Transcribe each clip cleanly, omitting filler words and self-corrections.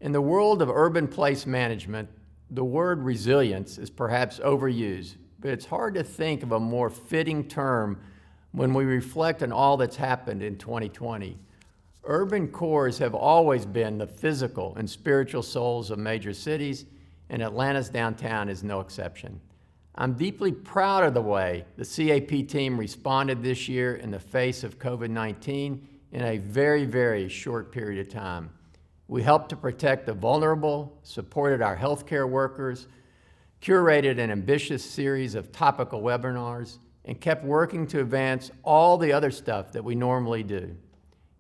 In the world of urban place management, the word resilience is perhaps overused, but it's hard to think of a more fitting term when we reflect on all that's happened in 2020. Urban cores have always been the physical and spiritual souls of major cities, and Atlanta's downtown is no exception. I'm deeply proud of the way the CAP team responded this year in the face of COVID-19 in a very, very short period of time. We helped to protect the vulnerable, supported our healthcare workers, curated an ambitious series of topical webinars, and kept working to advance all the other stuff that we normally do.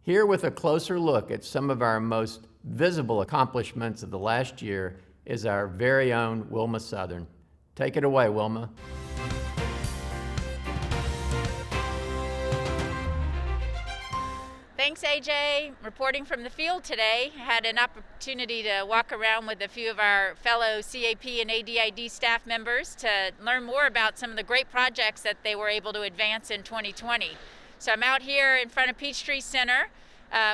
Here with a closer look at some of our most visible accomplishments of the last year is our very own Wilma Sothern. Take it away, Wilma. Thanks, AJ. Reporting from the field today. Had an opportunity to walk around with a few of our fellow CAP and ADID staff members to learn more about some of the great projects that they were able to advance in 2020. So I'm out here in front of Peachtree Center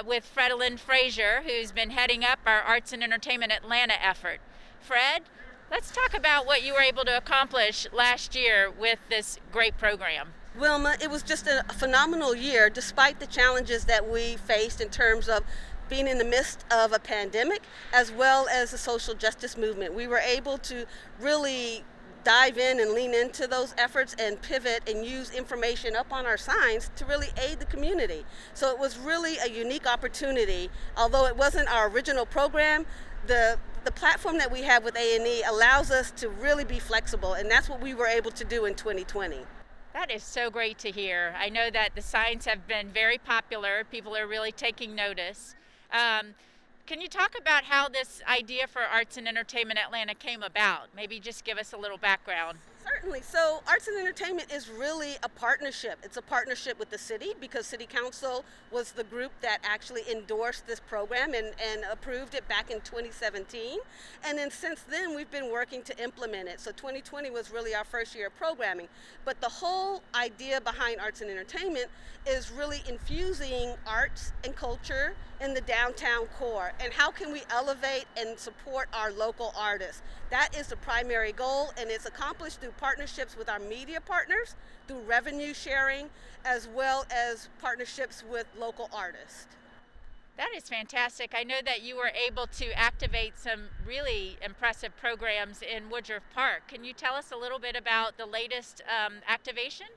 with Fredalyn Frasier, who's been heading up our Arts and Entertainment Atlanta effort. Fred, let's talk about what you were able to accomplish last year with this great program. Wilma, it was just a phenomenal year despite the challenges that we faced in terms of being in the midst of a pandemic as well as the social justice movement. We were able to really dive in and lean into those efforts and pivot and use information up on our signs to really aid the community. So it was really a unique opportunity. Although it wasn't our original program, the platform that we have with A&E allows us to really be flexible, and that's what we were able to do in 2020. That is so great to hear. I know that the signs have been very popular. People are really taking notice. Can you talk about how this idea for Arts and Entertainment Atlanta came about? Maybe just give us a little background. Certainly. So Arts and Entertainment is really a partnership. It's a partnership with the city because City Council was the group that actually endorsed this program and approved it back in 2017. And then since then, we've been working to implement it. So 2020 was really our first year of programming. But the whole idea behind Arts and Entertainment is really infusing arts and culture in the downtown core. And how can we elevate and support our local artists? That is the primary goal, and it's accomplished through partnerships with our media partners, through revenue sharing, as well as partnerships with local artists. That is fantastic. I know that you were able to activate some really impressive programs in Woodruff Park. Can you tell us a little bit about the latest activation?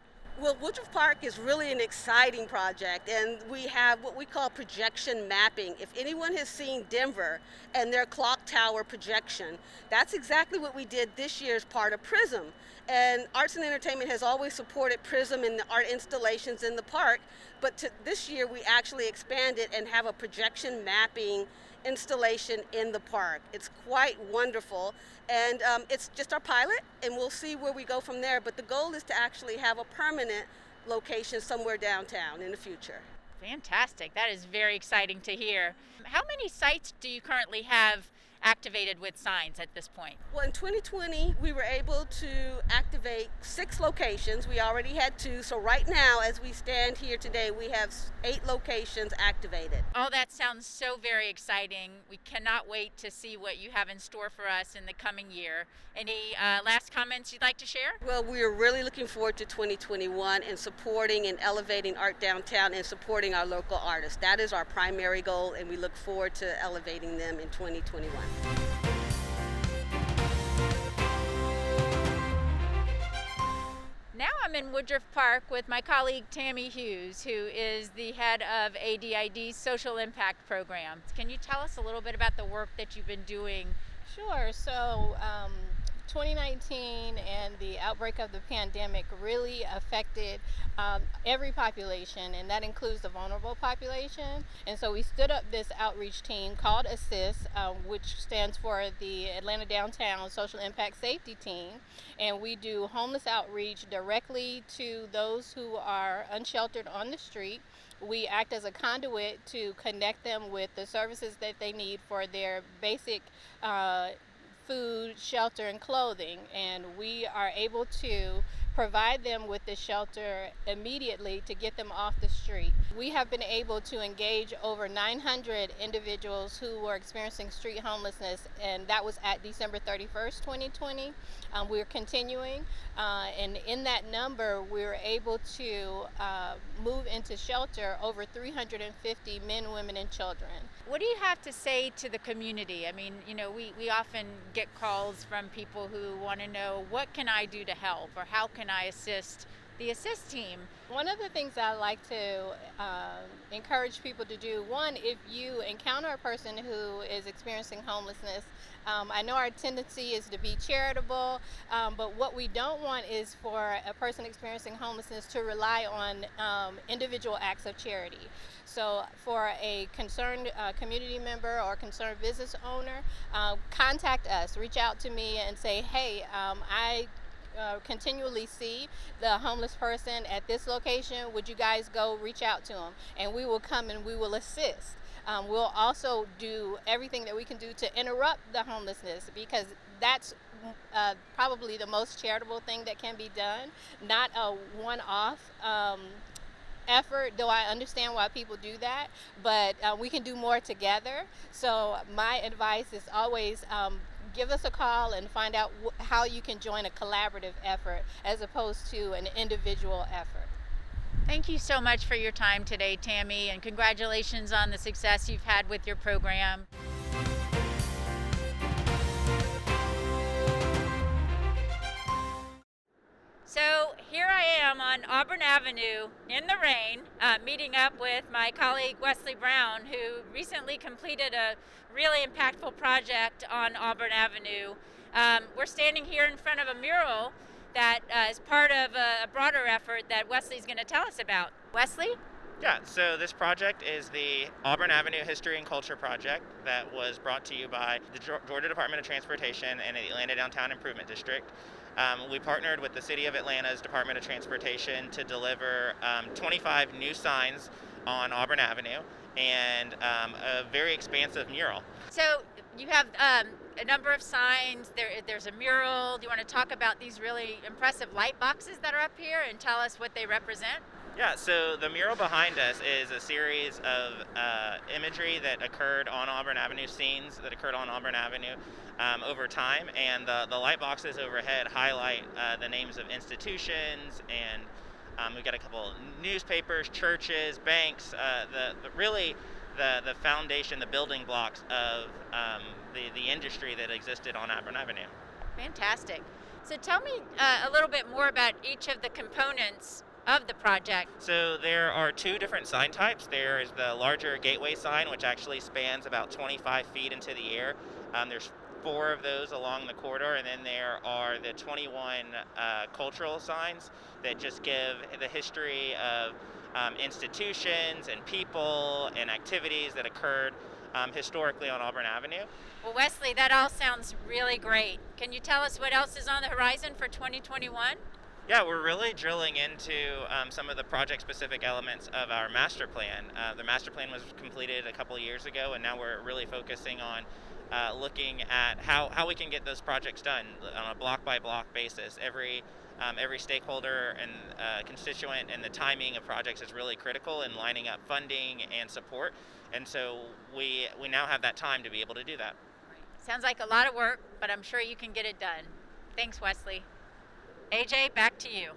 Well, Woodruff Park is really an exciting project, and we have what we call projection mapping. If anyone has seen Denver and their clock tower projection, that's exactly what we did this year as part of PRISM. And Arts and Entertainment has always supported PRISM and the art installations in the park, but this year we actually expanded and have a projection mapping installation in the park. It's quite wonderful, and it's just our pilot, and we'll see where we go from there, but the goal is to actually have a permanent location somewhere downtown in the future. Fantastic. That is very exciting to hear. How many sites do you currently have activated with signs at this point? Well, in 2020, we were able to activate 6 locations. We already had 2. So right now, as we stand here today, we have 8 locations activated. Oh, that sounds so very exciting. We cannot wait to see what you have in store for us in the coming year. Any last comments you'd like to share? Well, we are really looking forward to 2021 and supporting and elevating art downtown and supporting our local artists. That is our primary goal, and we look forward to elevating them in 2021. Now I'm in Woodruff Park with my colleague Tammy Hughes, who is the head of ADID's Social Impact Program. Can you tell us a little bit about the work that you've been doing? Sure. So 2019 and the outbreak of the pandemic really affected every population, and that includes the vulnerable population. And so we stood up this outreach team called ASSIST, which stands for the Atlanta Downtown Social Impact Safety Team. And we do homeless outreach directly to those who are unsheltered on the street. We act as a conduit to connect them with the services that they need for their basic food, shelter, and clothing, and we are able to provide them with the shelter immediately to get them off the street. We have been able to engage over 900 individuals who were experiencing street homelessness, and that was at December 31st, 2020. We're continuing, and in that number, we were able to move into shelter over 350 men, women, and children. What do you have to say to the community? I mean, we often get calls from people who want to know, what can I do to help, or how can I assist the assist team? One of the things I like to encourage people to do, one, if you encounter a person who is experiencing homelessness, I know our tendency is to be charitable, but what we don't want is for a person experiencing homelessness to rely on individual acts of charity. So for a concerned community member or concerned business owner, contact us, reach out to me and say, hey, I continually see the homeless person at this location. Would you guys go reach out to them? And we will come and we will assist. We'll also do everything that we can do to interrupt the homelessness, because that's probably the most charitable thing that can be done, not a one-off effort, though I understand why people do that, but we can do more together. So my advice is always give us a call and find out how you can join a collaborative effort as opposed to an individual effort. Thank you so much for your time today, Tammy, and congratulations on the success you've had with your program. So here I am on Auburn Avenue in the rain, meeting up with my colleague Wesley Brown, who recently completed a really impactful project on Auburn Avenue. We're standing here in front of a mural that is part of a broader effort that Wesley's going to tell us about. Wesley? Yeah, so this project is the Auburn Avenue History and Culture Project that was brought to you by the Georgia Department of Transportation and the Atlanta Downtown Improvement District. We partnered with the City of Atlanta's Department of Transportation to deliver 25 new signs on Auburn Avenue and a very expansive mural. So you have a number of signs, there's a mural. Do you want to talk about these really impressive light boxes that are up here and tell us what they represent? Yeah, so the mural behind us is a series of imagery that occurred on Auburn Avenue, scenes that occurred on Auburn Avenue over time, and the light boxes overhead highlight the names of institutions, and we've got a couple newspapers, churches, banks, the foundation, the building blocks of the industry that existed on Auburn Avenue. Fantastic. So tell me a little bit more about each of the components of the project. So there are two different sign types. There is the larger gateway sign, which actually spans about 25 feet into the air. There's 4 of those along the corridor, and then there are the 21 cultural signs that just give the history of institutions and people and activities that occurred historically on Auburn Avenue. Well, Wesley, that all sounds really great. Can you tell us what else is on the horizon for 2021? Yeah, we're really drilling into some of the project-specific elements of our master plan. The master plan was completed a couple of years ago, and now we're really focusing on looking at how we can get those projects done on a block-by-block basis. Every stakeholder and constituent, and the timing of projects is really critical in lining up funding and support. And so we now have that time to be able to do that. Sounds like a lot of work, but I'm sure you can get it done. Thanks, Wesley. AJ, back to you.